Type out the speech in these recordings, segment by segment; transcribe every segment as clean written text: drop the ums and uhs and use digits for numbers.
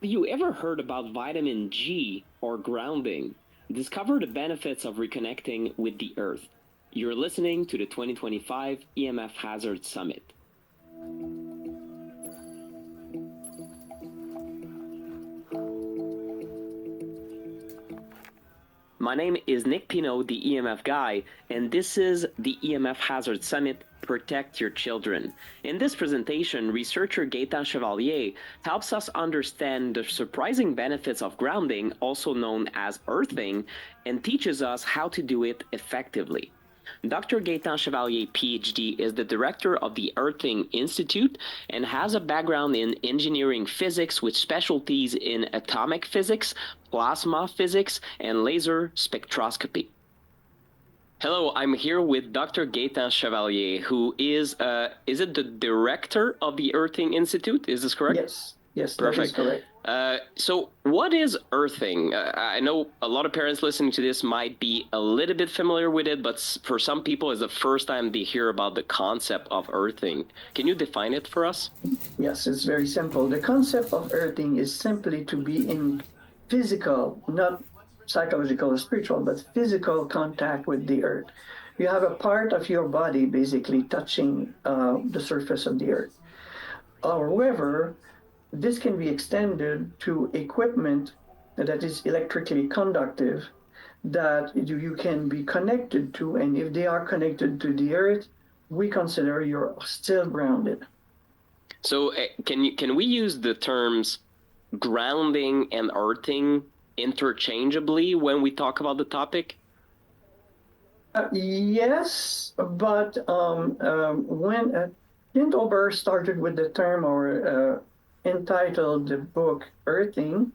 Have you ever heard about vitamin G or grounding? Discover the benefits of reconnecting with the earth. You're listening to the 2025 EMF HAZARDS Summit. My name is Nick Pino, the EMF guy, and this is the EMF HAZARDS Summit Protect Your Children. In this presentation, researcher GAETAN CHEVALIER helps us understand the surprising benefits of grounding, also known as earthing, and teaches us how to do it effectively. Dr. GAETAN CHEVALIER, PhD, is the director of the Earthing Institute and has a background in engineering physics with specialties in atomic physics, plasma physics, and laser spectroscopy. Hello, I'm here with Dr. GAETAN CHEVALIER, who is it the director of the Earthing Institute? Is this correct? Yes, Perfect. That is correct. So what is earthing? I know a lot of parents listening to this might be a little bit familiar with it, but for some people it's the first time they hear about the concept of earthing. Can you define it for us? Yes, it's very simple. The concept of earthing is simply to be in physical, not psychological or spiritual, but physical contact with the earth. You have a part of your body basically touching the surface of the earth. However, this can be extended to equipment that is electrically conductive that you can be connected to, and if they are connected to the earth, we consider you're still grounded. So can we use the terms grounding and earthing interchangeably when we talk about the topic? Yes, but when Clint Ober started with the term or entitled the book Earthing,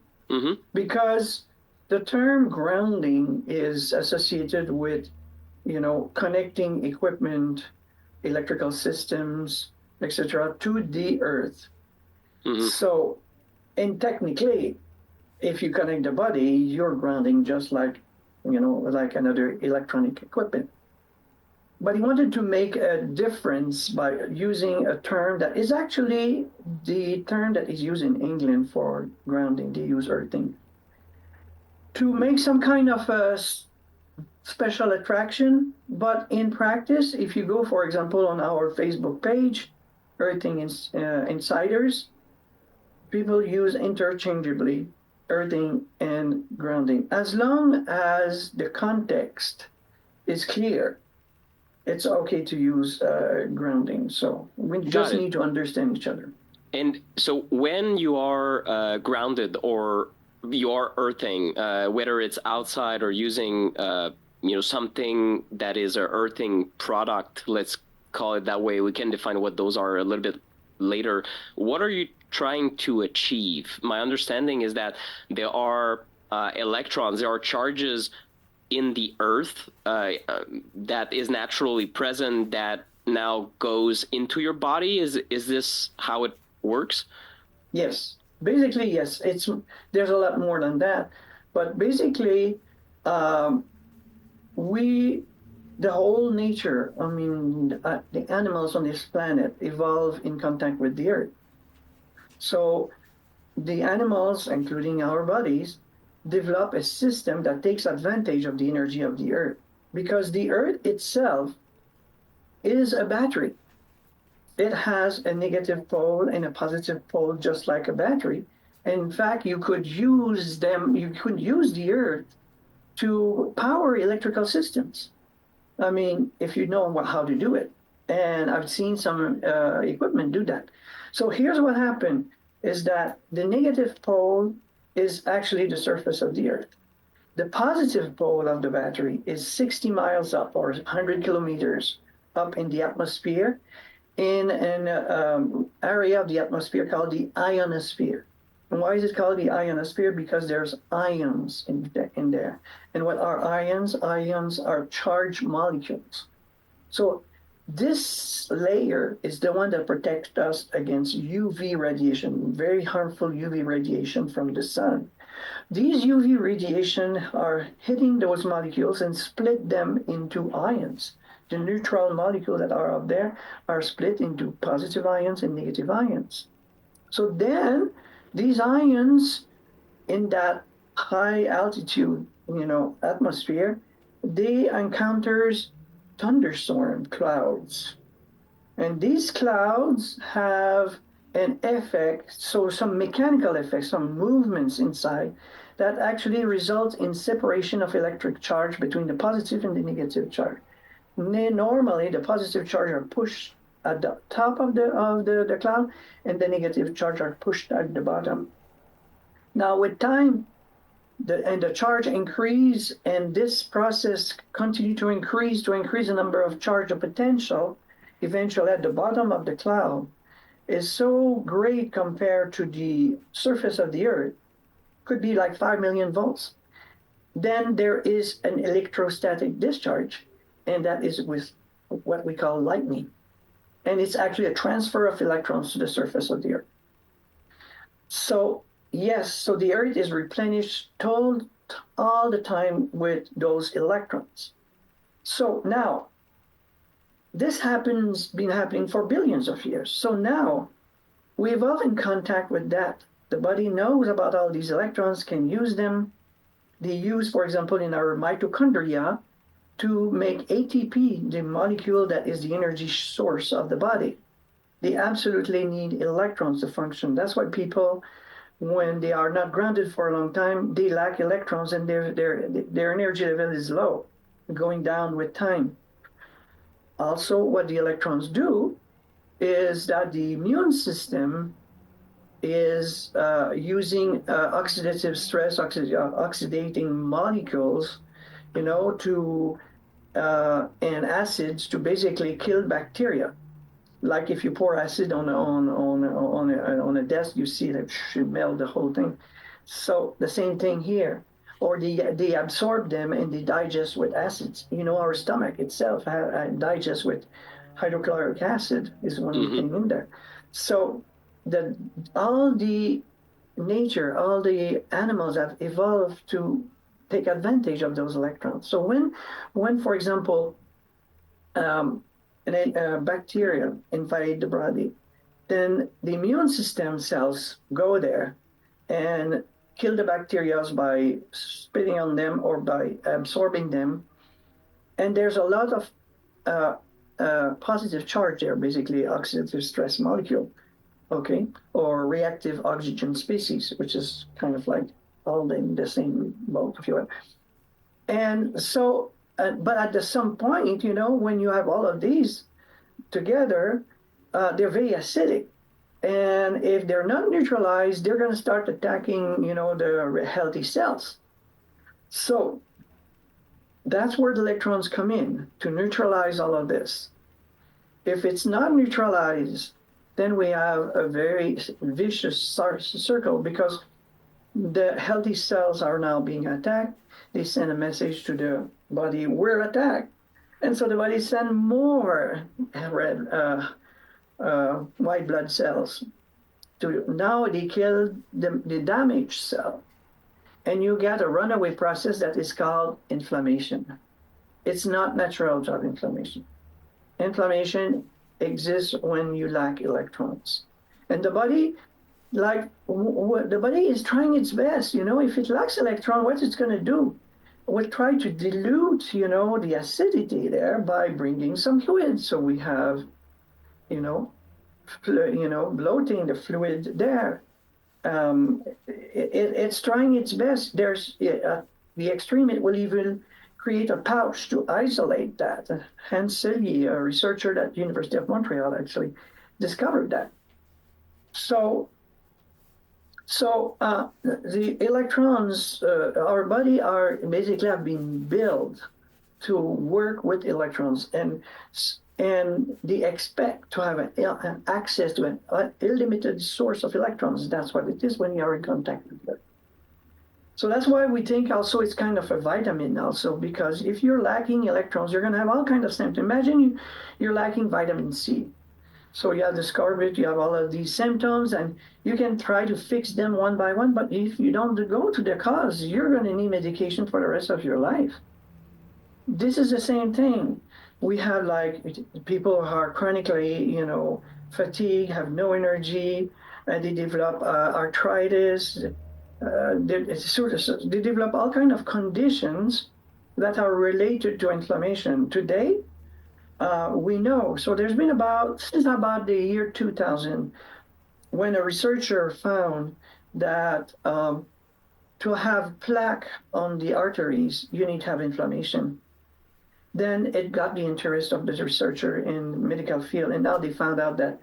because the term grounding is associated with, connecting equipment, electrical systems, etc., to the earth. So, and technically, if you connect the body, you're grounding just like, like another electronic equipment. But he wanted to make a difference by using a term that is actually the term that is used in England for grounding. They use earthing to make some kind of a special attraction. But in practice, if you go, for example, on our Facebook page, Earthing Insiders, people use interchangeably earthing and grounding. As long as the context is clear, it's okay to use grounding. So we just need to understand each other. And so when you are grounded or you are earthing, whether it's outside or using something that is an earthing product, let's call it that way. We can define what those are a little bit later. What are you trying to achieve? My understanding is that there are electrons, there are charges in the earth that is naturally present that now goes into your body. Is this how it works? Yes, basically yes. There's a lot more than that, but basically, the whole nature. I mean, the animals on this planet evolve in contact with the earth. So the animals, including our bodies, develop a system that takes advantage of the energy of the earth, because the earth itself is a battery. It has a negative pole and a positive pole, just like a battery. And in fact, you could use the earth to power electrical systems. I mean, if you know how to do it. And I've seen some equipment do that. So here's what happened is that the negative pole is actually the surface of the earth. The positive pole of the battery is 60 miles up, or 100 kilometers up in the atmosphere, in an area of the atmosphere called the ionosphere. And why is it called the ionosphere? Because there's ions in there. And what are ions? Ions are charged molecules. So this layer is the one that protects us against UV radiation, very harmful UV radiation from the sun. These UV radiation are hitting those molecules and split them into ions. The neutral molecules that are up there are split into positive ions and negative ions. So then these ions in that high altitude, atmosphere, they encounters thunderstorm clouds. And these clouds have an effect, so some mechanical effects, some movements inside that actually result in separation of electric charge between the positive and the negative charge. Normally, the positive charge are pushed at the top of the cloud, and the negative charge are pushed at the bottom. Now, with time, the charge increase, and this process continue to increase the number of charge, the potential, eventually at the bottom of the cloud, is so great compared to the surface of the Earth, could be like 5 million volts. Then there is an electrostatic discharge, and that is with what we call lightning. And it's actually a transfer of electrons to the surface of the Earth. So yes, so the Earth is replenished all the time with those electrons. So now, this been happening for billions of years. So now, we evolve in contact with that. The body knows about all these electrons, can use them. They use, for example, in our mitochondria, to make ATP, the molecule that is the energy source of the body. They absolutely need electrons to function. That's why people, when they are not grounded for a long time, they lack electrons, and their energy level is low, going down with time. Also, what the electrons do is that the immune system is using oxidative stress, oxidating molecules, to and acids to basically kill bacteria. Like if you pour acid on a desk, you see that it melt the whole thing. So the same thing here. Or they absorb them and they digest with acids. Our stomach itself digests with hydrochloric acid is one thing in there. So all the animals have evolved to take advantage of those electrons. So when for example, a bacteria invade the body, then the immune system cells go there and kill the bacteria by spitting on them or by absorbing them. And there's a lot of positive charge there, basically oxidative stress molecule, okay, or reactive oxygen species, which is kind of like all in the same boat, if you will. And so, but at some point, when you have all of these together, they're very acidic. And if they're not neutralized, they're going to start attacking, the healthy cells. So that's where the electrons come in, to neutralize all of this. If it's not neutralized, then we have a very vicious circle, because the healthy cells are now being attacked. They send a message to the body, we're attacked. And so the body sends more white blood cells. Now they kill the damaged cell. And you get a runaway process that is called inflammation. It's not natural to have inflammation. Inflammation exists when you lack electrons. And the body, the body is trying its best. If it lacks electron, what it's going to do? We'll try to dilute, the acidity there by bringing some fluid. So we have, bloating the fluid there. It's trying its best. There's the extreme. It will even create a pouch to isolate that. Hans Selye, a researcher at the University of Montreal, actually discovered that. So the electrons, our body are basically have been built to work with electrons, and they expect to have an access to an unlimited source of electrons. That's what it is when you are in contact with it. So that's why we think also it's kind of a vitamin also, because if you're lacking electrons, you're going to have all kinds of symptoms. Imagine you're lacking vitamin C. So you have the scorbut, you have all of these symptoms, and you can try to fix them one by one, but if you don't go to the cause, you're going to need medication for the rest of your life. This is the same thing. We have people who are chronically, fatigue, have no energy, they develop arthritis, they develop all kinds of conditions that are related to inflammation. Today, we know, so there's been since about the year 2000, when a researcher found that to have plaque on the arteries, you need to have inflammation. Then it got the interest of the researcher in the medical field, and now they found out that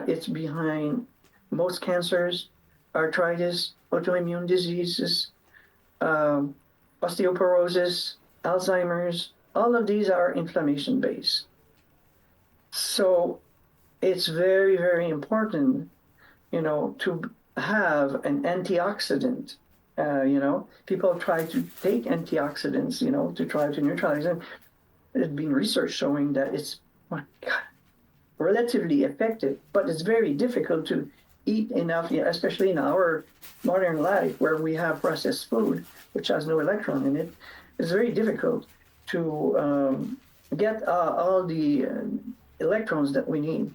it's behind most cancers, arthritis, autoimmune diseases, osteoporosis, Alzheimer's. All of these are inflammation based. So it's very, very important, to have an antioxidant. People try to take antioxidants, to try to neutralize them. There's been research showing that it's relatively effective, but it's very difficult to eat enough, especially in our modern life where we have processed food, which has no electron in it. It's very difficult to get all the electrons that we need.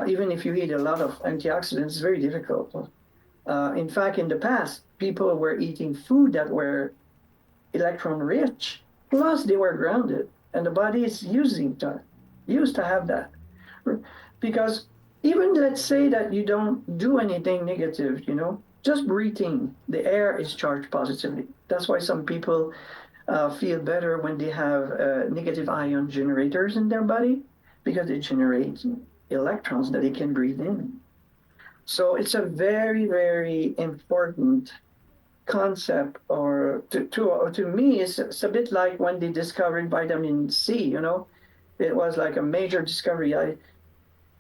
Even if you eat a lot of antioxidants, it's very difficult. In fact, in the past, people were eating food that were electron rich, plus they were grounded, and the body is used to have that. Because even let's say that you don't do anything negative, just breathing, the air is charged positively. That's why some people feel better when they have negative ion generators in their body, because they generate electrons that they can breathe in. So it's a very, very important concept, or to me, it's a bit like when they discovered vitamin C, it was like a major discovery.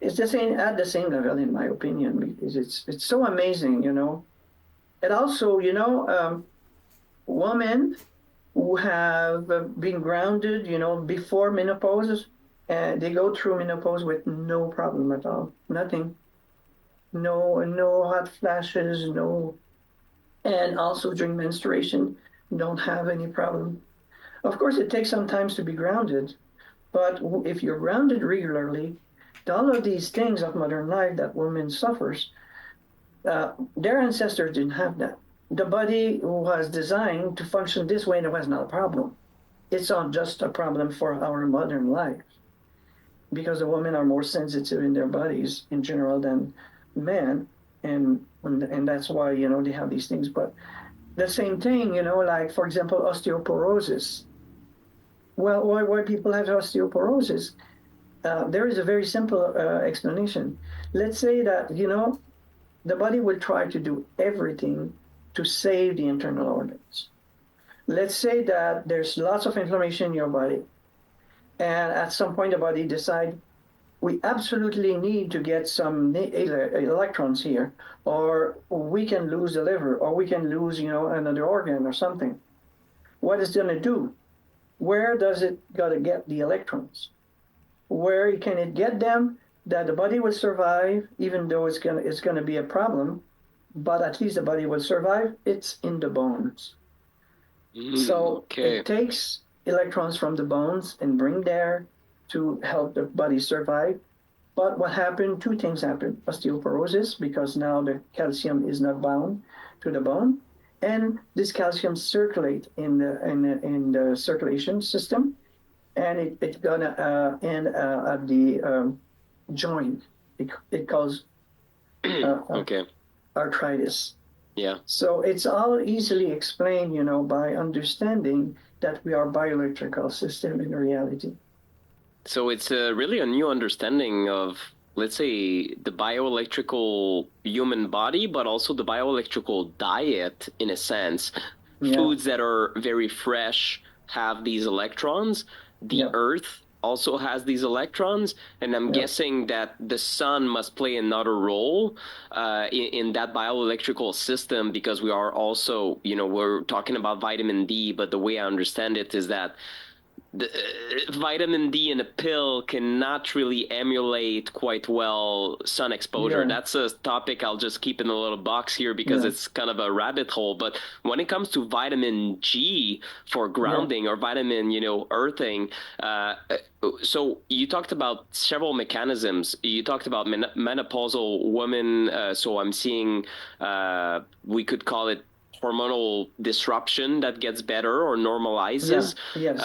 It's the same, at the same level, in my opinion, because it's so amazing, And also, women who have been grounded, before menopause, they go through menopause with no problem at all, nothing. No hot flashes, and also during menstruation, don't have any problem. Of course, it takes some time to be grounded, but if you're grounded regularly, all of these things of modern life that women suffers, their ancestors didn't have that. The body was designed to function this way, and it was not a problem. It's not just a problem for our modern life, because the women are more sensitive in their bodies in general than men, and that's why they have these things. But the same thing, like for example, osteoporosis. Well, why people have osteoporosis? There is a very simple explanation. Let's say that the body will try to do everything to save the internal organs. Let's say that there's lots of inflammation in your body, and at some point the body decides, we absolutely need to get some electrons here, or we can lose the liver, or we can lose, another organ or something. What is it going to do? Where does it got to get the electrons? Where can it get them that the body will survive, even though it's going to be a problem, but at least the body will survive? It's in the bones. So it takes electrons from the bones and bring there to help the body survive. But what happened? Two things happened. Osteoporosis, because now the calcium is not bound to the bone, and this calcium circulate in the circulation system, and it's gonna end at the joint. It causes arthritis. Yeah. So it's all easily explained, by understanding that we are bioelectrical system in reality. So it's really a new understanding of, let's say, the bioelectrical human body, but also the bioelectrical diet, in a sense. Yeah. Foods that are very fresh have these electrons. The earth also has these electrons, and I'm guessing that the sun must play another role in that bioelectrical system, because we are also, we're talking about vitamin D, but the way I understand it is that vitamin D in a pill cannot really emulate quite well sun exposure. Yeah, That's a topic I'll just keep in a little box here because yeah, it's kind of a rabbit hole. But when it comes to vitamin G for yeah, grounding or vitamin, earthing, so you talked about several mechanisms. You talked about menopausal women. So I'm seeing, we could call it hormonal disruption that gets better or yeah, normalizes. yes,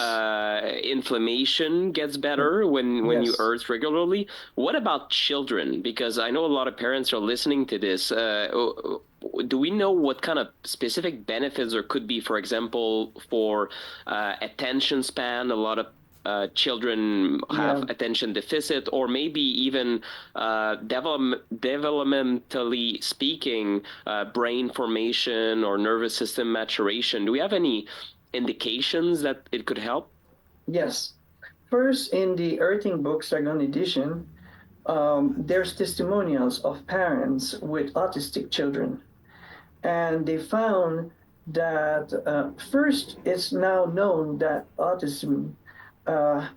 Inflammation gets better when you yes. earth regularly. What about children? Because I know a lot of parents are listening to this. Do we know what kind of specific benefits there could be, for example, for attention span? A lot of children have Yeah, attention deficit, or maybe even developmentally speaking, brain formation or nervous system maturation. Do we have any indications that it could help? yes. First, in the Earthing Book second edition, there's testimonials of parents with autistic children. And they found that first, it's now known that autism uh,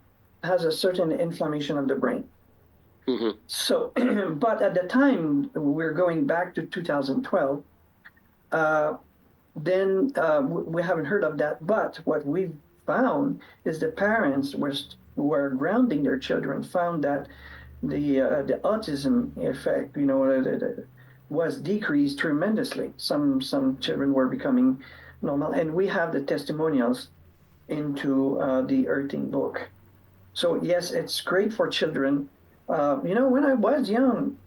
has a certain inflammation of the brain. Mm-hmm. So, but at the time, we're going back to 2012, uh, then we haven't heard of that. But what we found is the parents were grounding their children, found that the autism effect, was decreased tremendously. Some children were becoming normal, and we have the testimonials into the Earthing book. So yes, it's great for children. When I was young,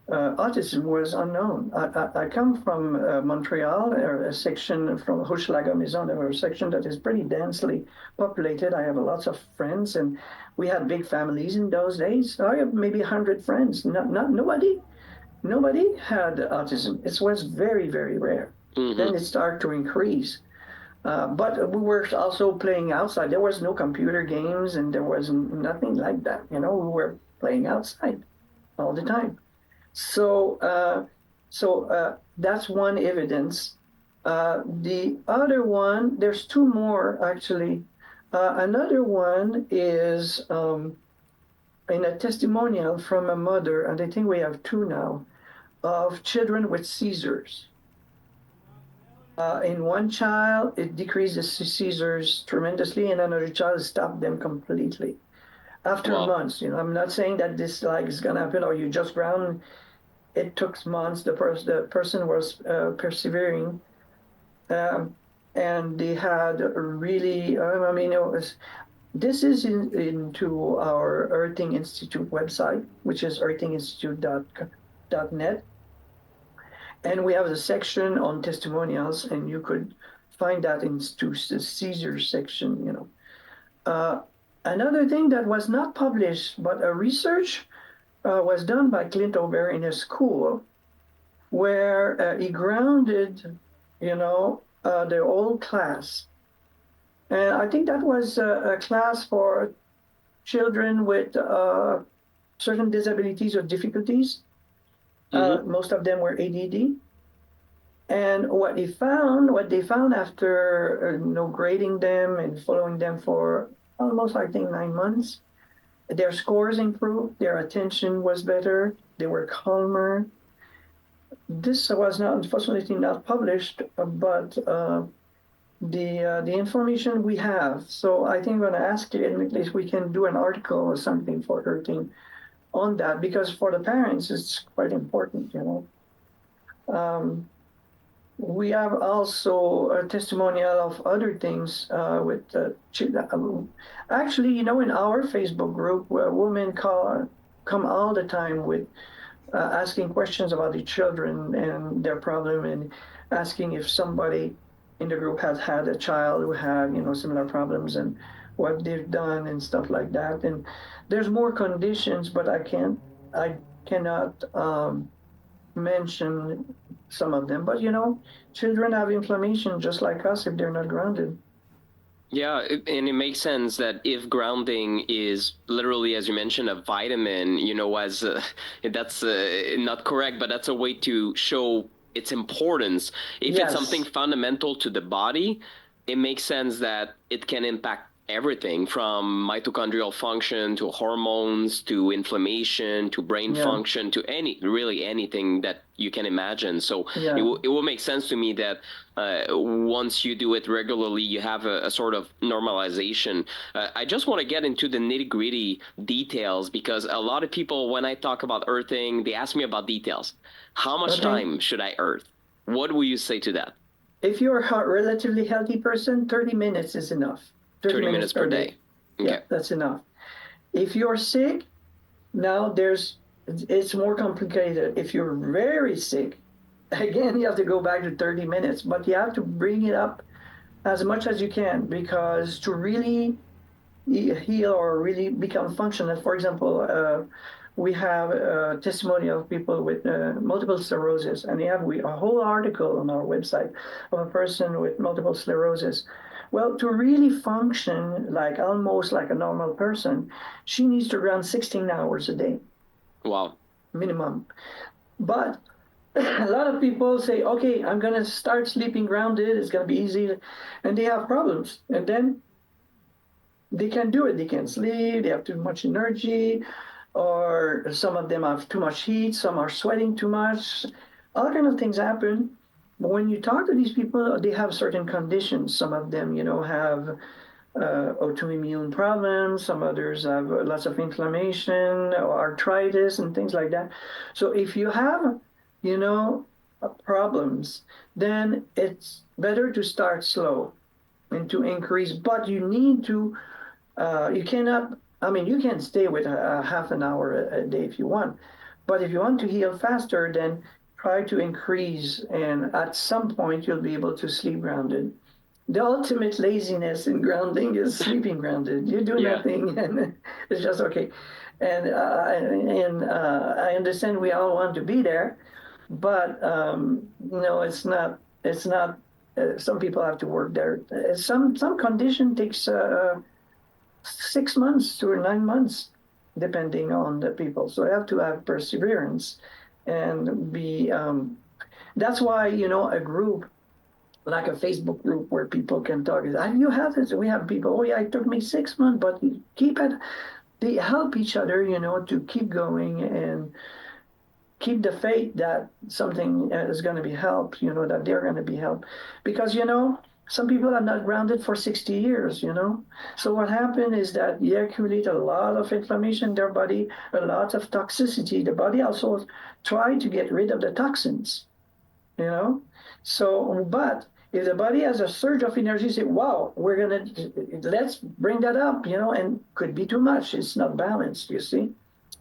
autism was unknown. I come from Montreal, a section from Hochelaga Maison, a section that is pretty densely populated. I have lots of friends, and we had big families in those days. I have maybe 100 friends. Nobody had autism. It was very, very rare. Mm-hmm. Then it started to increase. But we were also playing outside. There was no computer games, and there was nothing like that. We were playing outside all the time. So that's one evidence. The other one, there's two more actually. Another one is in a testimonial from a mother, and I think we have two now, of children with seizures. In one child, it decreased the seizures tremendously, and another child stopped them completely after Wow. months. I'm not saying that this is gonna happen or you just ground. It took months. The person was persevering, and they had really. This is into our Earthing Institute website, which is earthinginstitute.net, and we have a section on testimonials, and you could find that into the Caesar section. Another thing that was not published, but a research was done by Clint Ober in a school where he grounded, the whole class. And I think that was a class for children with certain disabilities or difficulties. Mm-hmm. Most of them were ADD. And what they found after grading them and following them for almost, I think, 9 months, their scores improved, their attention was better, they were calmer. This was unfortunately not published, but the information we have. So I think I'm going to ask you, at least we can do an article or something for Earthing on that, because for the parents it's quite important. We have also a testimonial of other things with actually, in our Facebook group, where women come all the time with asking questions about the children and their problem, and asking if somebody in the group has had a child who had similar problems and what they've done and stuff like that. And there's more conditions, but I cannot mention some of them. But children have inflammation just like us if they're not grounded. Yeah, and it makes sense that if grounding is literally, as you mentioned, a vitamin, as that's not correct, but that's a way to show its importance. If it's something Yes. fundamental to the body, it makes sense that it can impact everything from mitochondrial function to hormones to inflammation to brain function to really anything that you can imagine. So it will make sense to me that once you do it regularly, you have a sort of normalization. I just want to get into the nitty-gritty details, because a lot of people, when I talk about earthing, they ask me about details. How much time should I earth? What will you say to that? If you're a relatively healthy person, 30 minutes is enough. 30 minutes per day. Okay. Yeah, that's enough. If you're sick, now it's more complicated. If you're very sick, again, you have to go back to 30 minutes, but you have to bring it up as much as you can, because to really heal or really become functional, for example, we have a testimony of people with multiple sclerosis, and we have a whole article on our website of a person with multiple sclerosis. Well, to really function almost like a normal person, she needs to run 16 hours a day. Wow. Minimum. But a lot of people say, okay, I'm going to start sleeping grounded. It's going to be easy. And they have problems. And then they can't do it. They can't sleep. They have too much energy. Or some of them have too much heat. Some are sweating too much. All kind of things happen. But when you talk to these people, they have certain conditions. Some of them, have autoimmune problems. Some others have lots of inflammation or arthritis and things like that. So if you have, problems, then it's better to start slow and to increase. But you need to, you cannot, you can stay with half an hour a day if you want. But if you want to heal faster, then try to increase. And at some point, you'll be able to sleep grounded. The ultimate laziness in grounding is sleeping grounded. You do nothing, and it's just okay. And I understand we all want to be there, but it's not. It's not. Some people have to work there. Some condition takes 6 months to 9 months, depending on the people. So you have to have perseverance and be. That's why a group, like a Facebook group where people can talk. You have this. We have people. Oh yeah, it took me 6 months, but keep it. They help each other, to keep going and keep the faith that something is going to be helped. That they're going to be helped, because some people are not grounded for 60 years. So what happened is that you accumulate a lot of inflammation in their body, a lot of toxicity. The body also try to get rid of the toxins. So, but if the body has a surge of energy, say, wow, let's bring that up, and could be too much. It's not balanced, you see.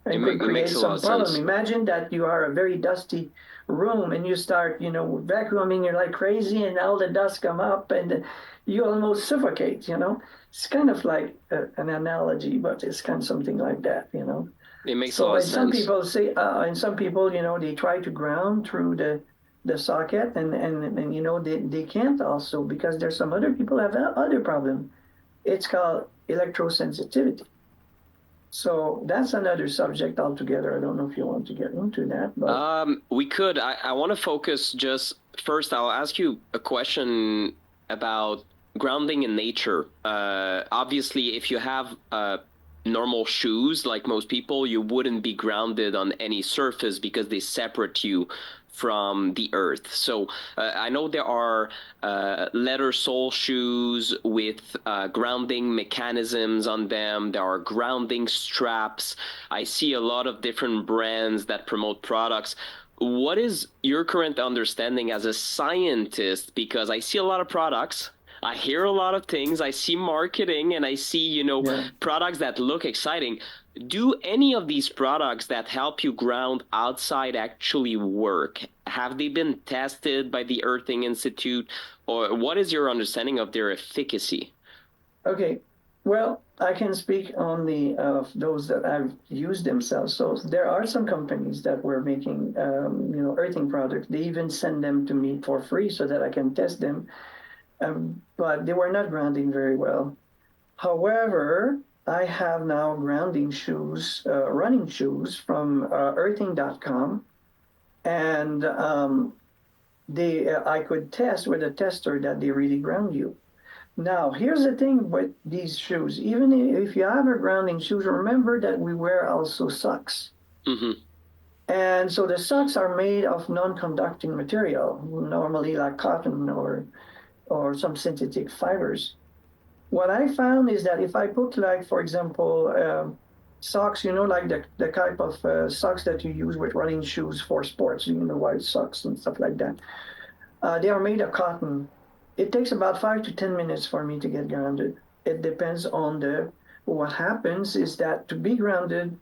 And could create some problem. Imagine that you are a very dusty room and you start, vacuuming, you're like crazy, and all the dust come up and you almost suffocate, It's kind of like an analogy, but it's kind of something like that, It makes a lot of sense. Some people say, and some people, they try to ground through the socket, and they can't also, because there's some other people have other problem. It's called electrosensitivity. So that's another subject altogether. I don't know if you want to get into that, but we could. I want to focus just first. I'll ask you a question about grounding in nature. Obviously, if you have normal shoes, like most people, you wouldn't be grounded on any surface because they separate you from the earth. So I know there are leather sole shoes with grounding mechanisms on them. There are grounding straps. I see a lot of different brands that promote products. What is your current understanding as a scientist? Because I see a lot of products. I hear a lot of things. I see marketing and I see, products that look exciting. Do any of these products that help you ground outside actually work? Have they been tested by the Earthing Institute? Or what is your understanding of their efficacy? Okay. Well, I can speak only of those that I've used themselves. So there are some companies that were making, earthing products. They even send them to me for free so that I can test them. But they were not grounding very well. However, I have now grounding shoes, running shoes from earthing.com, and I could test with a tester that they really ground you. Now, here's the thing with these shoes. Even if you have a grounding shoes, remember that we wear also socks. Mm-hmm. And so the socks are made of non-conducting material, normally like cotton or some synthetic fibers. What I found is that if I put, like, for example, socks, like the type of socks that you use with running shoes for sports, white socks and stuff like that. They are made of cotton. It takes about 5 to 10 minutes for me to get grounded. It depends on what happens is that to be grounded,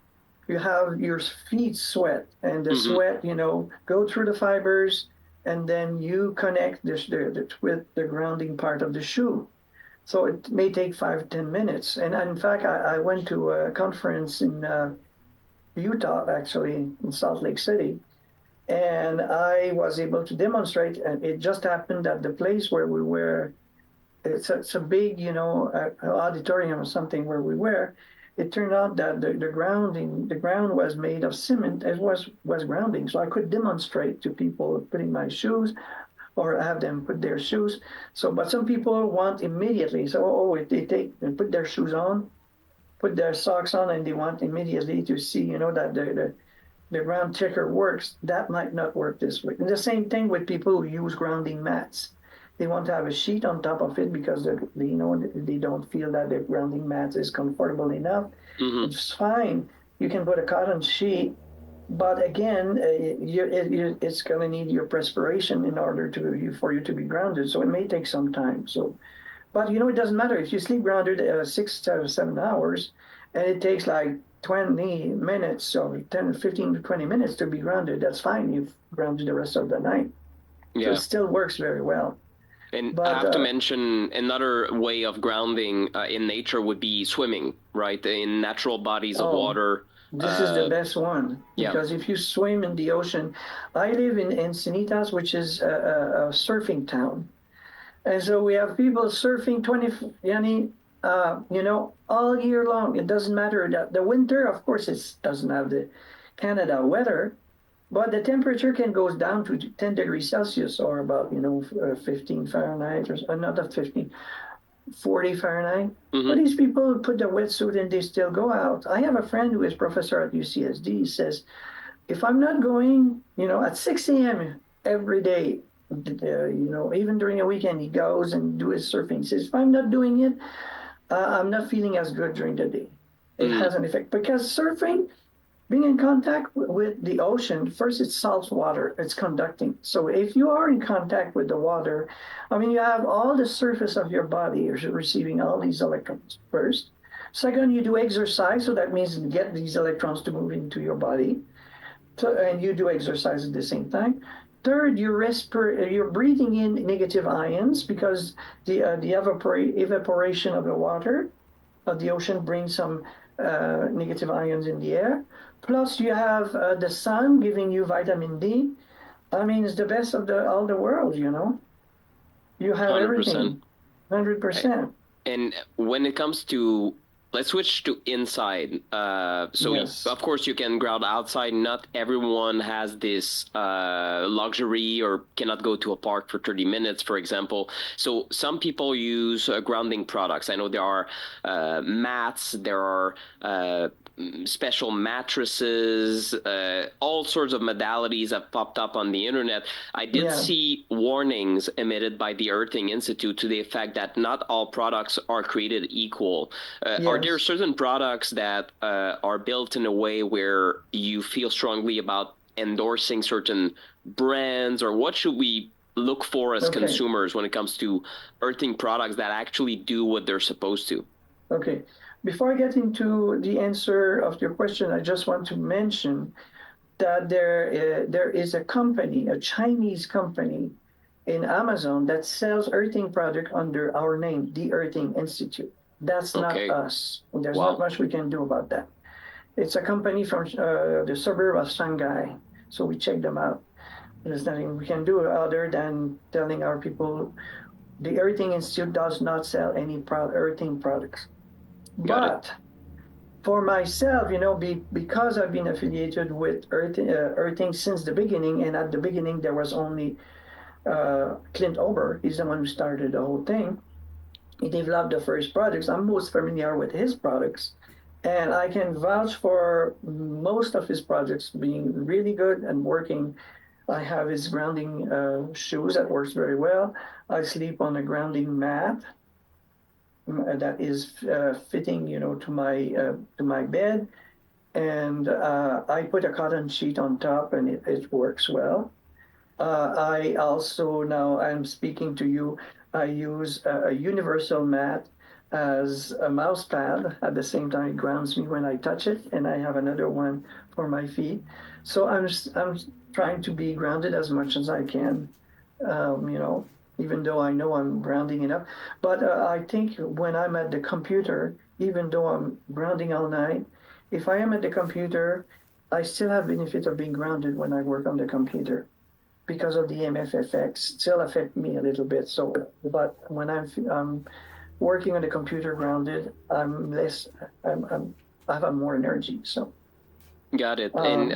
you have your feet sweat, and the Mm-hmm. sweat, go through the fibers, and then you connect with the grounding part of the shoe. So it may take 5 to 10 minutes. And in fact, I went to a conference in Utah, actually, in Salt Lake City, and I was able to demonstrate. And it just happened that the place where we were, it's a big, auditorium or something where we were. It turned out that the ground was made of cement. It was grounding, so I could demonstrate to people putting my shoes or have them put their shoes. So, but some people want immediately. So, they take and put their shoes on, put their socks on, and they want immediately to see, that the ground checker works. That might not work this way. And the same thing with people who use grounding mats. They want to have a sheet on top of it because they don't feel that the grounding mat is comfortable enough. Mm-hmm. It's fine. You can put a cotton sheet, but again, it's going to need your perspiration in order for you to be grounded. So it may take some time. So, but it doesn't matter if you sleep grounded 6 to 7 hours, and it takes like 20 minutes or 10, 15 to 20 minutes to be grounded. That's fine. You've grounded the rest of the night. So Yeah. it still works very well. And But, I have to mention another way of grounding in nature would be swimming, right? In natural bodies of water. This is the best one, because if you swim in the ocean, I live in Encinitas, which is a surfing town. And so we have people surfing all year long. It doesn't matter that the winter, of course, it doesn't have the Canada weather, but the temperature can go down to 10 degrees Celsius or about 15 Fahrenheit or not 15, 40 Fahrenheit. Mm-hmm. But these people put the wetsuit and they still go out. I have a friend who is professor at UCSD. He says, if I'm not going, at 6 a.m. every day, even during a weekend, he goes and do his surfing. He says, if I'm not doing it, I'm not feeling as good during the day. It has an effect because surfing, being in contact with the ocean, first it's salt water, it's conducting. So if you are in contact with the water, you have all the surface of your body is receiving all these electrons first. Second, you do exercise, so that means you get these electrons to move into your body. So, and you do exercise at the same time. Third, you're breathing in negative ions because the evaporation of the water of the ocean brings some negative ions in the air. Plus, you have the sun giving you vitamin D. It's the best of all the world, You have 100%. Everything. 100%. And when it comes to, let's switch to inside. Yes. Of course, you can ground outside. Not everyone has this luxury or cannot go to a park for 30 minutes, for example. So some people use grounding products. I know there are mats, there are special mattresses, all sorts of modalities have popped up on the internet. I did see warnings emitted by the Earthing Institute to the effect that not all products are created equal. Are there certain products that are built in a way where you feel strongly about endorsing certain brands, or what should we look for as consumers when it comes to earthing products that actually do what they're supposed to? Okay. Before I get into the answer of your question, I just want to mention that there is a company, a Chinese company in Amazon that sells earthing product under our name, the Earthing Institute. That's not us. There's not much we can do about that. It's a company from the suburb of Shanghai. So we checked them out. There's nothing we can do other than telling our people the Earthing Institute does not sell any earthing products. But for myself, because I've been affiliated with earthing since the beginning, and at the beginning there was only Clint Ober. He's the one who started the whole thing. He developed the first products. I'm most familiar with his products, and I can vouch for most of his projects being really good and working. I have his grounding shoes that works very well. I sleep on a grounding mat that is fitting, to my bed, and I put a cotton sheet on top, and it works well. I also, now I'm speaking to you, I use a universal mat as a mouse pad. At the same time, it grounds me when I touch it, and I have another one for my feet. So I'm trying to be grounded as much as I can, um, you know, even though I know I'm grounding enough. But I think when I'm at the computer, even though I'm grounding all night, if I am at the computer, I still have benefit of being grounded when I work on the computer because of the EMF effects still affect me a little bit. So, but when I'm working on the computer grounded, I'm less, I have more energy. So, Got it. And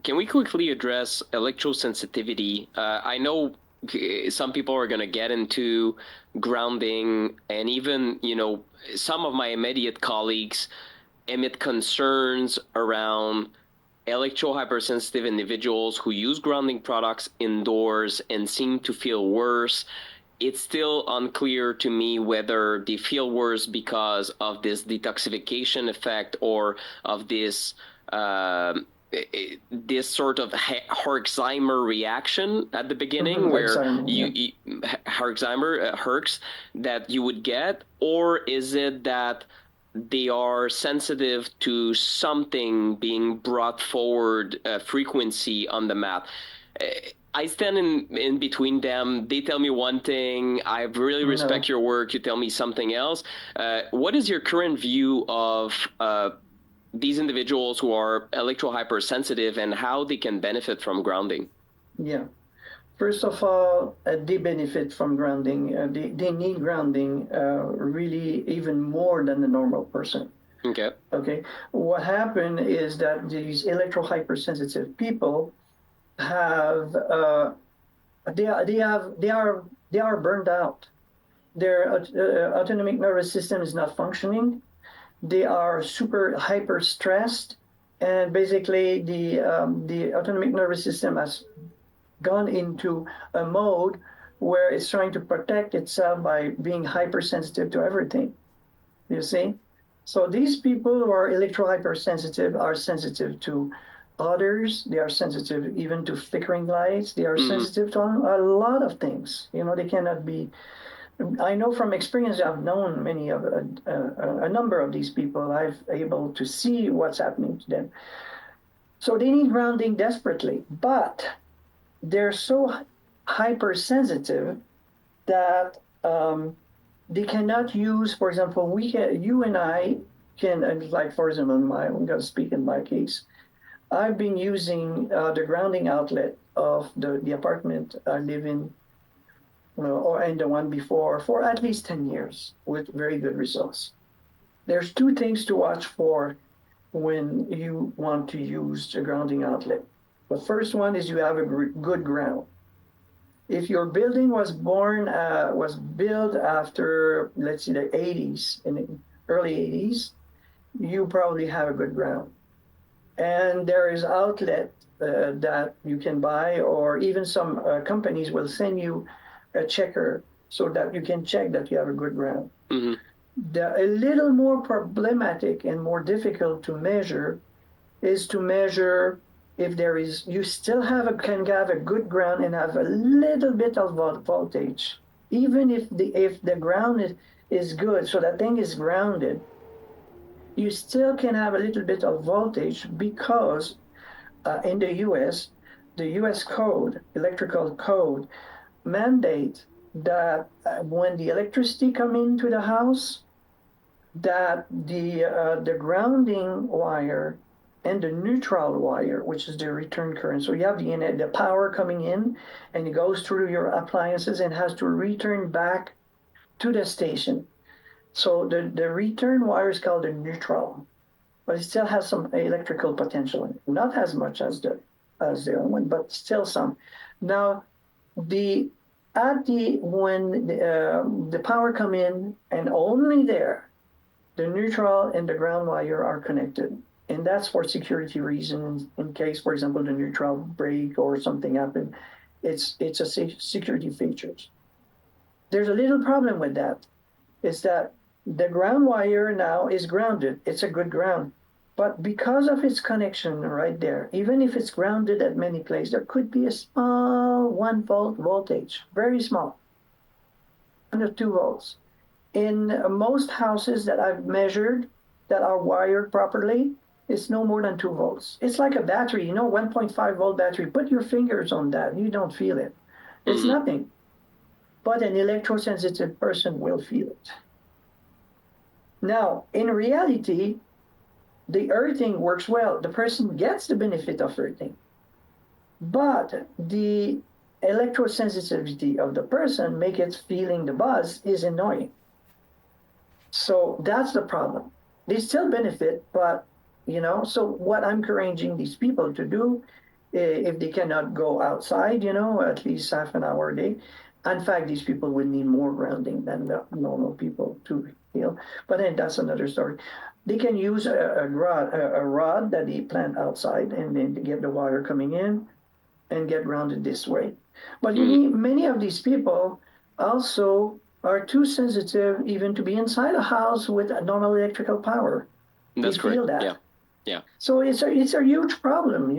can we quickly address electrosensitivity? I know some people are going to get into grounding, and even, some of my immediate colleagues emit concerns around electro-hypersensitive individuals who use grounding products indoors and seem to feel worse. It's still unclear to me whether they feel worse because of this detoxification effect or of this this sort of Herxheimer reaction at the beginning, where Herxheimer Herx that you would get, or is it that they are sensitive to something being brought forward, frequency on the map? I stand in between them. They tell me one thing. I really respect your work. You tell me something else. What is your current view of these individuals who are electro-hypersensitive and how they can benefit from grounding? Yeah. First of all, they benefit from grounding. They need grounding really even more than the normal person. Okay. Okay. What happened is that these electro-hypersensitive people have they are burned out. Their autonomic nervous system is not functioning. They are super hyper stressed, and basically the autonomic nervous system has gone into a mode where it's trying to protect itself by being hypersensitive to everything. You see? So these people who are electro-hypersensitive are sensitive to others. They are sensitive even to flickering lights. They are sensitive to a lot of things. They cannot be. I know from experience, I've known many of a number of these people. I've able to see what's happening to them. So they need grounding desperately, but they're so hypersensitive that they cannot use, for example, you and I can, like, for example, I'm going to speak in my case. I've been using the grounding outlet of the apartment I live in, and the one before, for at least 10 years with very good results. There's two things to watch for when you want to use a grounding outlet. The first one is you have a good ground. If your building was built after, let's say, the 80s, in the early 80s, you probably have a good ground. And there is outlet that you can buy, or even some companies will send you a checker so that you can check that you have a good ground. Mm-hmm. A little more problematic and more difficult to measure is to measure if you still can have a good ground and have a little bit of voltage, even if the ground is good, so that thing is grounded, you still can have a little bit of voltage because in the U.S., the U.S. code, electrical code, mandate that when the electricity come into the house, that the grounding wire and the neutral wire, which is the return current. So you have the power coming in, and it goes through your appliances and has to return back to the station. So the return wire is called the neutral, but it still has some electrical potential in it. Not as much as the other one, but still some. Now, the when the power come in, and only there, the neutral and the ground wire are connected. And that's for security reasons, in case, for example, the neutral break or something happen. It's a security features. There's a little problem with that. Is that the ground wire now is grounded. It's a good ground. But because of its connection right there, even if it's grounded at many places, there could be a small 1 volt voltage, very small, under 2 volts. In most houses that I've measured that are wired properly, it's no more than 2 volts. It's like a battery, 1.5 volt battery. Put your fingers on that, you don't feel it. It's nothing. But an electrosensitive person will feel it. Now, in reality, the earthing works well. The person gets the benefit of earthing. But the electrosensitivity of the person make it feeling the buzz is annoying. So that's the problem. They still benefit, but so what I'm encouraging these people to do, if they cannot go outside, at least half an hour a day. In fact, these people would need more grounding than the normal people to heal. But then that's another story. They can use a rod that they plant outside, and then to get the water coming in and get grounded this way. But many of these people also are too sensitive even to be inside a house with a normal electrical power. That's they correct. feel that. Yeah. So it's a huge problem,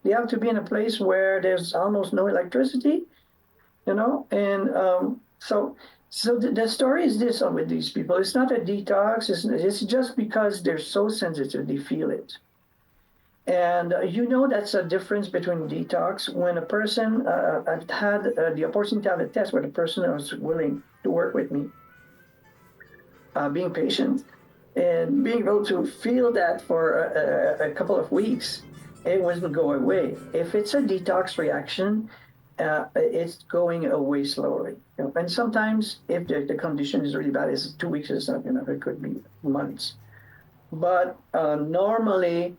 They have to be in a place where there's almost no electricity, and so the story is this with these people. It's not a detox. It's just because they're so sensitive, they feel it. And that's a difference between detox. When a person, I've had the opportunity to have a test where the person was willing to work with me, being patient, and being able to feel that for a couple of weeks, it wouldn't go away. If it's a detox reaction, it's going away slowly. And sometimes, if the condition is really bad, it's 2 weeks or something. It could be months. But normally,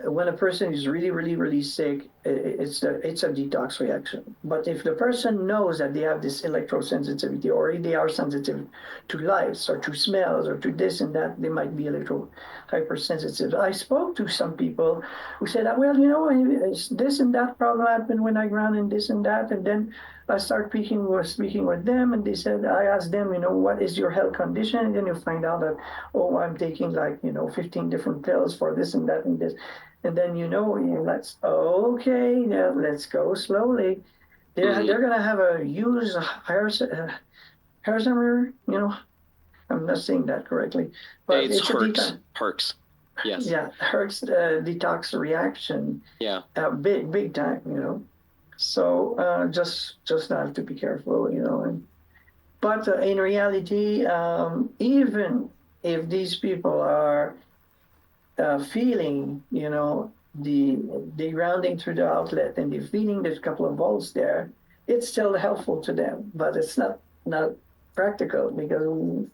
when a person is really, really, really sick, it's a detox reaction. But if the person knows that they have this electrosensitivity, or they are sensitive to lights or to smells or to this and that, they might be hypersensitive. I spoke to some people who said, well, this and that problem happened when I ground and this and that. And then I started speaking with them, and they said, I asked them, what is your health condition? And then you find out that, I'm taking 15 different pills for this and that and this. And then let's go slowly. They're going to have a huge Herxheimer, I'm not saying that correctly, but it's Herx. Yes. Yeah, Herx detox reaction. Yeah. Big time, So just have to be careful, But in reality, even if these people are feeling, the grounding through the outlet, and they're feeling there's a couple of volts there, it's still helpful to them, but it's not practical, because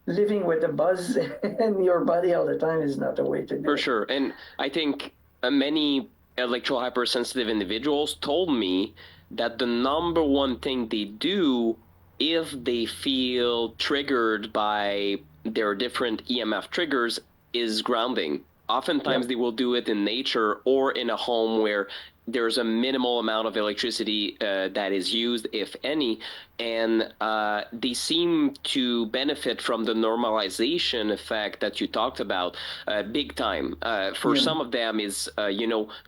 living with a buzz in your body all the time is not the way to do it. For sure. And I think many electro-hypersensitive individuals told me that the number one thing they do if they feel triggered by their different EMF triggers is grounding. Oftentimes they will do it in nature or in a home where there's a minimal amount of electricity that is used, if any, and they seem to benefit from the normalization effect that you talked about big time. For some of them is,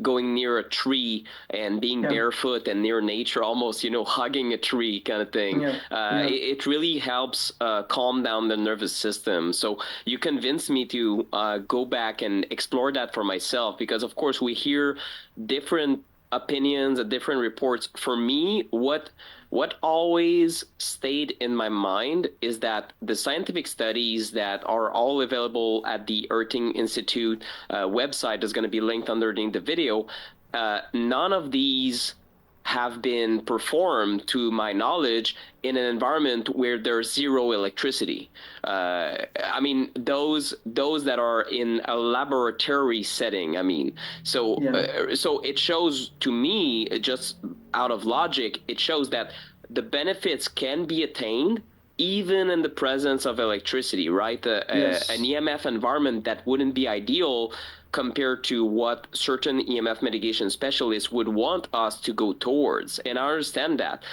going near a tree and being barefoot and near nature, almost, hugging a tree kind of thing. It really helps calm down the nervous system. So you convinced me to go back and explore that for myself, because of course we hear different opinions and different reports. For me, what always stayed in my mind is that the scientific studies that are all available at the Earthing Institute website is going to be linked underneath the video. None of these have been performed, to my knowledge, in an environment where there's zero electricity. I mean, those that are in a laboratory setting. I mean, so so it shows to me, just out of logic, it shows that the benefits can be attained even in the presence of electricity, right? An EMF environment that wouldn't be ideal compared to what certain EMF mitigation specialists would want us to go towards. And I understand that.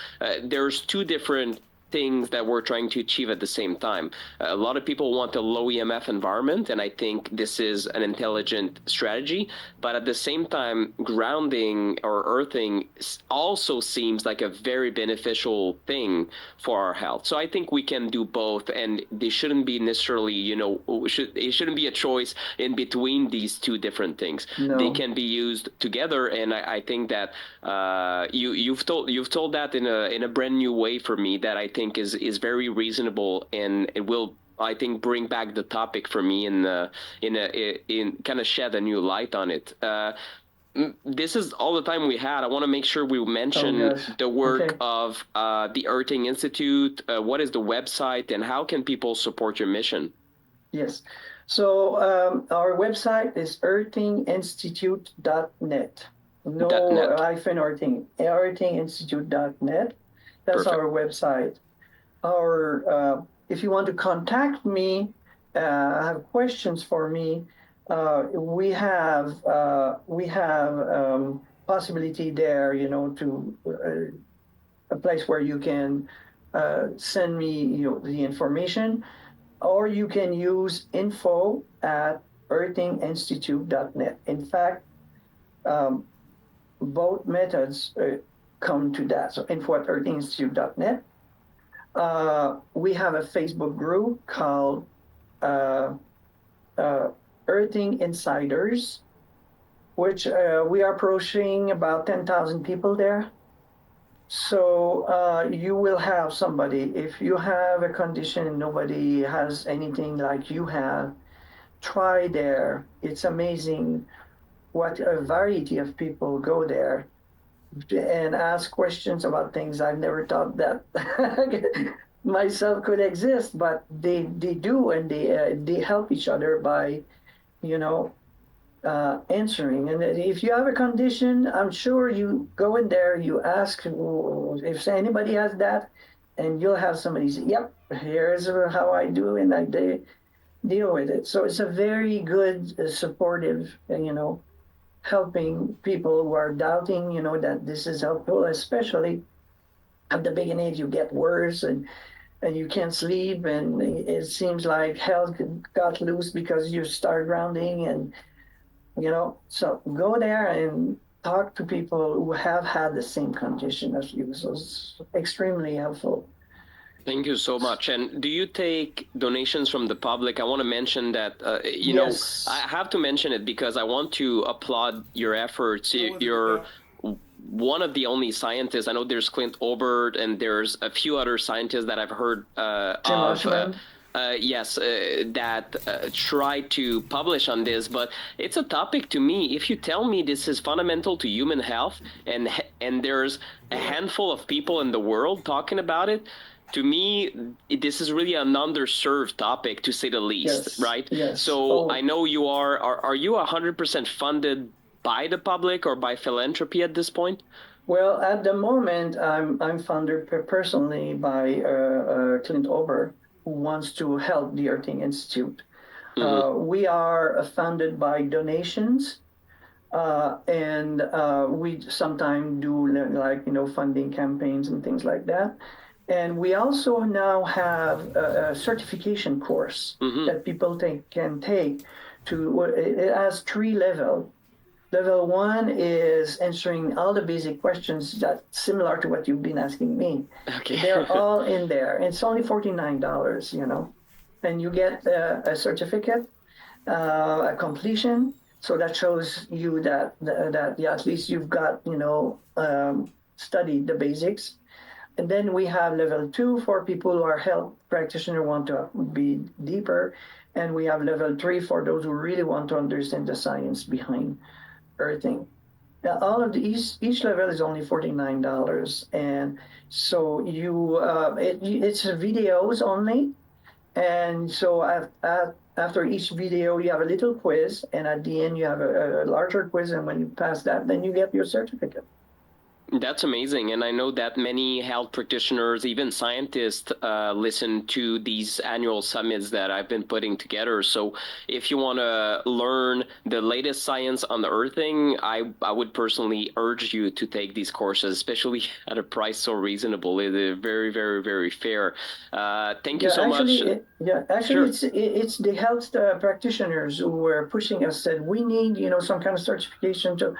There's two different things that we're trying to achieve at the same time. A lot of people want a low EMF environment, and I think this is an intelligent strategy. But at the same time, grounding or earthing also seems like a very beneficial thing for our health. So I think we can do both, and they shouldn't be necessarily, it shouldn't be a choice in between these two different things. No. They can be used together, and I think that you've told that in a brand new way for me that I think is very reasonable, and it will, I think, bring back the topic for me in kind of shed a new light on it. This is all the time we had. I want to make sure we mention the work of the Earthing Institute. What is the website, and how can people support your mission? Yes. So our website is earthinginstitute.net. No hyphen earthing. Earthinginstitute.net. That's our website. If you want to contact me, have questions for me, we have possibility there, to a place where you can send me the information, or you can use info@earthinginstitute.net. In fact, both methods come to that. So info@earthinginstitute.net. We have a Facebook group called Earthing Insiders, which we are approaching about 10,000 people there. So you will have somebody, if you have a condition and nobody has anything like you have, try there. It's amazing what a variety of people go there and ask questions about things I've never thought that myself could exist, but they do, and they help each other by answering. And if you have a condition, I'm sure you go in there, you ask if anybody has that, and you'll have somebody say, yep, here's how I do, and I deal with it. So it's a very good, supportive, helping people who are doubting, that this is helpful, especially at the beginning. You get worse, and you can't sleep, and it seems like hell got loose because you start grounding, and so go there and talk to people who have had the same condition as you. So it's extremely helpful. Thank you so much. And do you take donations from the public? I want to mention that, Yes. I have to mention it because I want to applaud your efforts. You're one of the only scientists. I know there's Clint Ober, and there's a few other scientists that I've heard of. That try to publish on this, but it's a topic to me. If you tell me this is fundamental to human health, and there's a handful of people in the world talking about it, to me, this is really an underserved topic, to say the least, right? Yes. So I know you are you 100% funded by the public or by philanthropy at this point? Well, at the moment, I'm funded personally by Clint Ober, who wants to help the Earthing Institute. We are funded by donations, and we sometimes do funding campaigns and things like that. And we also now have a certification course that people can take. It has 3 levels. Level 1 is answering all the basic questions that similar to what you've been asking me. Okay. They're all in there. It's only $49, and you get a certificate, a completion. So that shows you that at least you've got, studied the basics. And then we have level 2 for people who are health practitioners, want to be deeper. And we have level 3 for those who really want to understand the science behind earthing. All of the each level is only $49, and so it's videos only, and so after each video you have a little quiz, and at the end you have a larger quiz, and when you pass that, then you get your certificate. That's amazing. And I know that many health practitioners, even scientists, listen to these annual summits that I've been putting together. So if you want to learn the latest science on the earthing, I would personally urge you to take these courses, especially at a price so reasonable. It is very, very, very fair. Thank you so much. Sure. It's the health practitioners who were pushing us, said we need some kind of certification to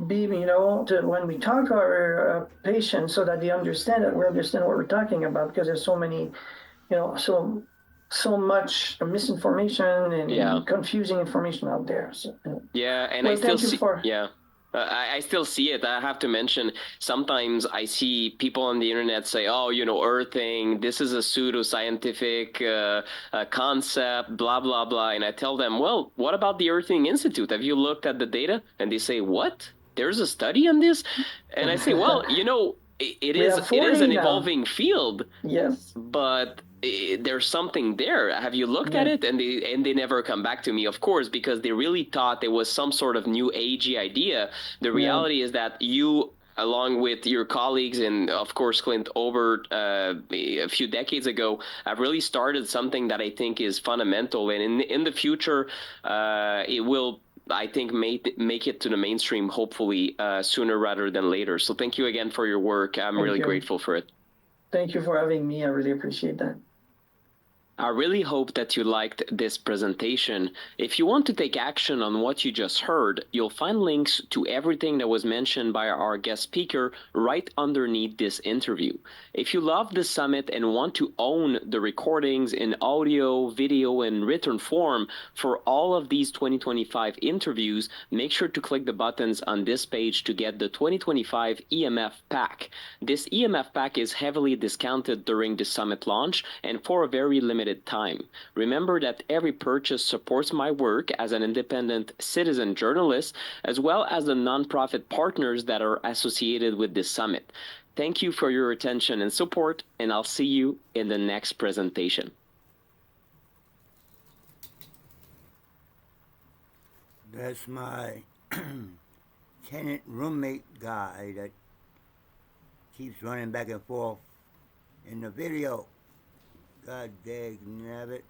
be, to when we talk to our patients, so that they understand that we understand what we're talking about, because there's so many, so much misinformation and confusing information out there. So, yeah, and well, I still thank you see, for. yeah. I still see it. I have to mention, sometimes I see people on the internet say, oh, earthing, this is a pseudoscientific concept, blah, blah, blah. And I tell them, well, what about the Earthing Institute? Have you looked at the data? And they say, what? There's a study on this? And I say, well, it is an evolving field. Yes. But there's something there. Have you looked at it? And they never come back to me, of course, because they really thought there was some sort of new agey idea. The reality is that you, along with your colleagues and of course Clint Ober, a few decades ago, have really started something that I think is fundamental, and in the future, it will, I think, make it to the mainstream, hopefully sooner rather than later. So thank you again for your work. I'm really grateful for it. Thank you for having me. I really appreciate that. I really hope that you liked this presentation. If you want to take action on what you just heard, you'll find links to everything that was mentioned by our guest speaker right underneath this interview. If you love the summit and want to own the recordings in audio, video, and written form for all of these 2025 interviews, make sure to click the buttons on this page to get the 2025 EMF pack. This EMF pack is heavily discounted during the summit launch and for a very limited time. Remember that every purchase supports my work as an independent citizen journalist, as well as the nonprofit partners that are associated with this summit. Thank you for your attention and support, and I'll see you in the next presentation. That's my tenant roommate guy that keeps running back and forth in the video. God dang nabbit.